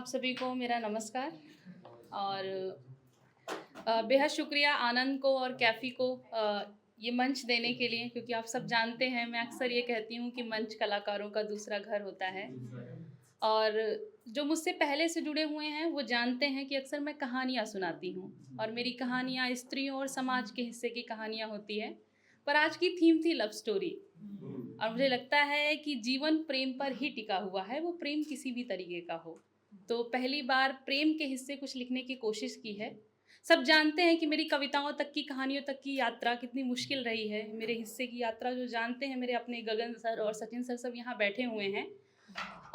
आप सभी को मेरा नमस्कार और बेहद शुक्रिया आनंद को और कैफ़ी को ये मंच देने के लिए, क्योंकि आप सब जानते हैं मैं अक्सर ये कहती हूँ कि मंच कलाकारों का दूसरा घर होता है। और जो मुझसे पहले से जुड़े हुए हैं वो जानते हैं कि अक्सर मैं कहानियाँ सुनाती हूँ और मेरी कहानियाँ स्त्रियों और समाज के हिस्से की कहानियाँ होती है। पर आज की थीम थी लव स्टोरी और मुझे लगता है कि जीवन प्रेम पर ही टिका हुआ है, वो प्रेम किसी भी तरीके का हो। तो पहली बार प्रेम के हिस्से कुछ लिखने की कोशिश की है। सब जानते हैं कि मेरी कविताओं तक की, कहानियों तक की यात्रा कितनी मुश्किल रही है। मेरे हिस्से की यात्रा जो जानते हैं मेरे अपने गगन सर और सचिन सर सब यहाँ बैठे हुए हैं।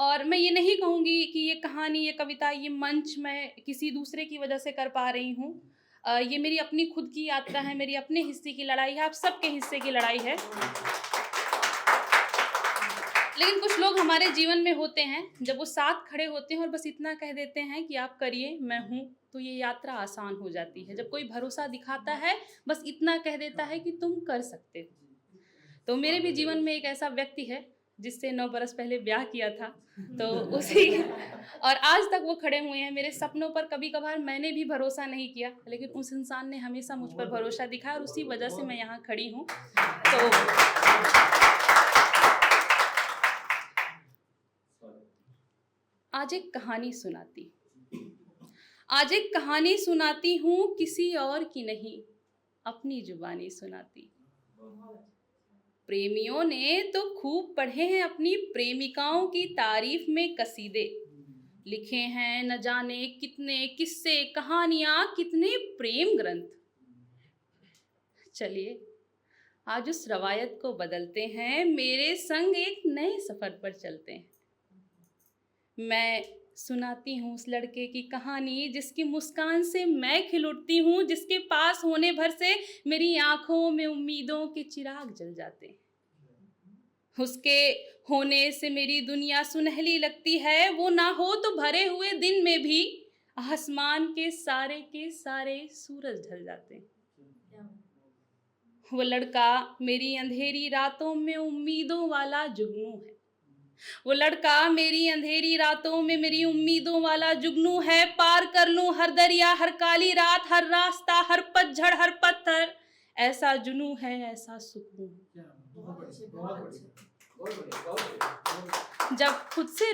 और मैं ये नहीं कहूँगी कि ये कहानी, ये कविता, ये मंच मैं किसी दूसरे की वजह से कर पा रही हूँ। ये मेरी अपनी खुद की यात्रा है, मेरी अपने हिस्से की लड़ाई है, आप सबके हिस्से की लड़ाई है। लेकिन कुछ लोग हमारे जीवन में होते हैं, जब वो साथ खड़े होते हैं और बस इतना कह देते हैं कि आप करिए, मैं हूँ, तो ये यात्रा आसान हो जाती है। जब कोई भरोसा दिखाता है, बस इतना कह देता है कि तुम कर सकते हो। तो मेरे भी जीवन में एक ऐसा व्यक्ति है जिससे 9 बरस पहले ब्याह किया था, तो उसी और आज तक वो खड़े हुए हैं। मेरे सपनों पर कभी-कभार मैंने भी भरोसा नहीं किया, लेकिन उस इंसान ने हमेशा मुझ पर भरोसा दिखाया और उसी वजह से मैं यहाँ खड़ी हूँ। तो आज एक कहानी सुनाती हूँ, किसी और की नहीं, अपनी जुबानी सुनाती। प्रेमियों ने तो खूब पढ़े हैं अपनी प्रेमिकाओं की तारीफ में कसीदे, लिखे हैं न जाने कितने किस्से, कहानियां, कितने प्रेम ग्रंथ। चलिए आज उस रवायत को बदलते हैं, मेरे संग एक नए सफर पर चलते हैं। मैं सुनाती हूँ उस लड़के की कहानी जिसकी मुस्कान से मैं खिल उठती हूँ, जिसके पास होने भर से मेरी आंखों में उम्मीदों के चिराग जल जाते हैं। उसके होने से मेरी दुनिया सुनहली लगती है, वो ना हो तो भरे हुए दिन में भी आसमान के सारे सूरज ढल जाते हैं। वो लड़का मेरी अंधेरी रातों में उम्मीदों वाला जुगनू है। वो लड़का मेरी अंधेरी रातों में मेरी उम्मीदों वाला जुगनू है। पार कर लूं हर दरिया, हर काली रात, हर रास्ता, हर पतझड़, हर पत्थर, ऐसा जुनू है, ऐसा सुकून। जब खुद से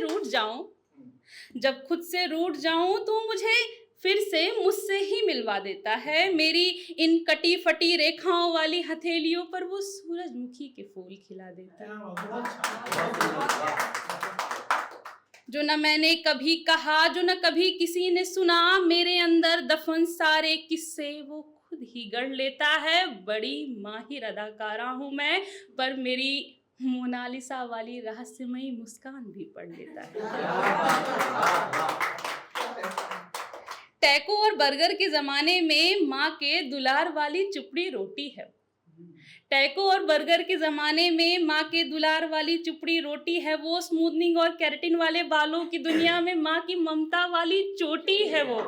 रूठ जाऊं तो मुझे फिर से मुझसे ही मिलवा देता है। मेरी इन कटी फटी रेखाओं वाली हथेलियों पर वो सूरजमुखी के फूल खिला देता है, जो न मैंने कभी कहा, जो न कभी किसी ने सुना। मेरे अंदर दफन सारे किस्से वो खुद ही गढ़ लेता है। बड़ी माहिर अदाकारा हूं मैं, पर मेरी मोनालिसा वाली रहस्यमयी मुस्कान भी पढ़ लेता है। टैको और बर्गर के जमाने में माँ के दुलार वाली चुपड़ी रोटी है। टैको और बर्गर के ज़माने में माँ के दुलार वाली चुपड़ी रोटी है वो। स्मूथनिंग और केराटिन वाले बालों की दुनिया में माँ की ममता वाली चोटी है वो।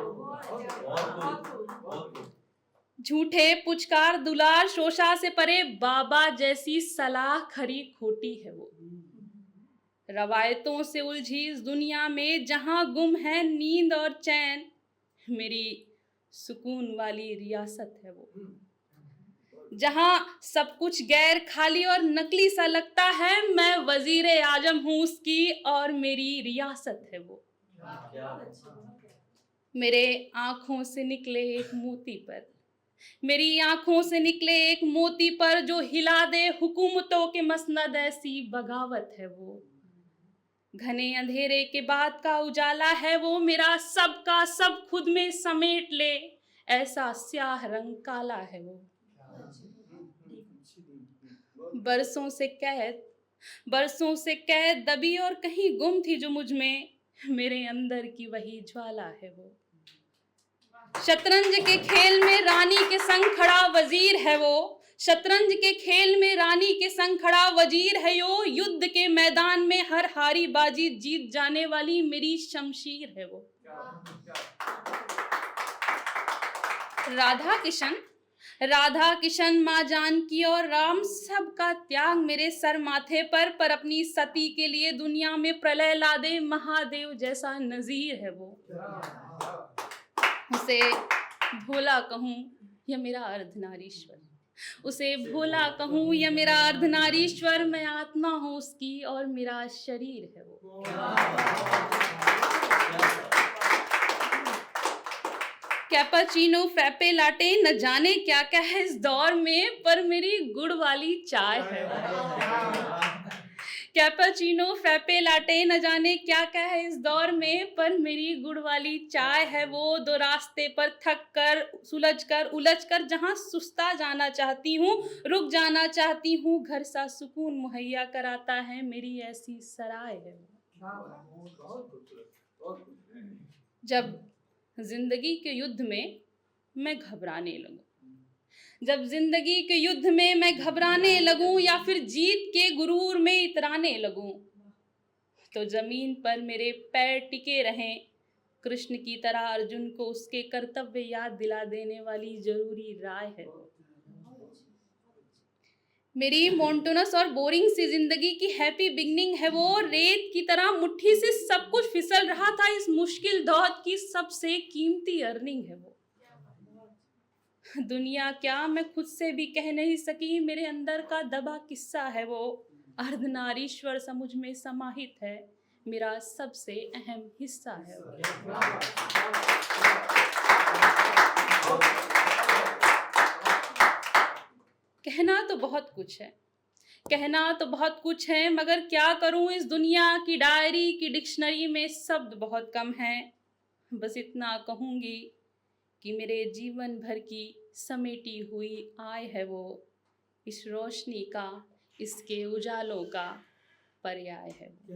झूठे पुचकार दुलार शोषा से परे बाबा जैसी सलाह खरी खोटी है वो। रवायतों से उलझी इस दुनिया में जहाँ गुम है नींद और चैन, मेरी सुकून वाली रियासत है वो। जहाँ सब कुछ गैर, खाली और नकली सा लगता है, मैं वजीरे आजम हूँ उसकी और मेरी रियासत है वो। मेरे आँखों से निकले एक मोती पर, मेरी आँखों से निकले एक मोती पर, जो हिला दे हुकूमतों के मसनद, ऐसी बगावत है वो। घने अंधेरे के बाद का उजाला है वो, मेरा सब का सब खुद में समेट ले, ऐसा स्याह रंग काला है वो। बरसों से कैद दबी और कहीं गुम थी जो मुझ में, मेरे अंदर की वही ज्वाला है वो। शतरंज के खेल में रानी के संग खड़ा वजीर है वो। शतरंज के खेल में रानी के संग खड़ा वजीर है यो। युद्ध के मैदान में हर हारी बाजी जीत जाने वाली मेरी शमशीर है वो। राधा किशन माँ जानकी और राम सबका त्याग मेरे सर माथे पर अपनी सती के लिए दुनिया में प्रलय ला दे महादेव जैसा नजीर है वो। उसे भोला कहूँ या मेरा अर्धनारीश्वर, उसे भोला कहूँ या मेरा अर्धनारीश्वर, मैं आत्मा हूँ उसकी और मेरा शरीर है वो। कैपाचीनो फ्रैपे लाटे न जाने क्या क्या है इस दौर में, पर मेरी गुड़ वाली चाय है वो। कैपाचीनो फ्रैपे लाटे न जाने क्या क्या है इस दौर में, पर मेरी गुड़ वाली चाय है वो। दो रास्ते पर थक कर उलझ कर जहाँ सुस्ता जाना चाहती हूँ, रुक जाना चाहती हूँ, घर सा सुकून मुहैया कराता है मेरी ऐसी सराय है वो। जब जिंदगी के युद्ध में मैं घबराने लगूं, जब जिंदगी के युद्ध में मैं घबराने लगूं या फिर जीत के गुरूर में इतराने लगूं, तो जमीन पर मेरे पैर टिके रहें, कृष्ण की तरह अर्जुन को उसके कर्तव्य याद दिला देने वाली जरूरी राय है वो। मेरी मोनोटोनस और बोरिंग सी जिंदगी की हैप्पी बिगनिंग है वो। रेत की तरह मुट्ठी से सब कुछ फिसल रहा था, इस मुश्किल दौर की सबसे कीमती अर्निंग है वो। दुनिया क्या मैं खुद से भी कह नहीं सकी, मेरे अंदर का दबा किस्सा है वो। अर्धनारीश्वर सा मुझ में समाहित है, मेरा सबसे अहम हिस्सा है वो। कहना तो बहुत कुछ है, कहना तो बहुत कुछ है, मगर क्या करूं, इस दुनिया की डायरी की डिक्शनरी में शब्द बहुत कम हैं। बस इतना कहूंगी कि मेरे जीवन भर की समेटी हुई आय है वो। इस रोशनी का, इसके उजालों का पर्याय है वो।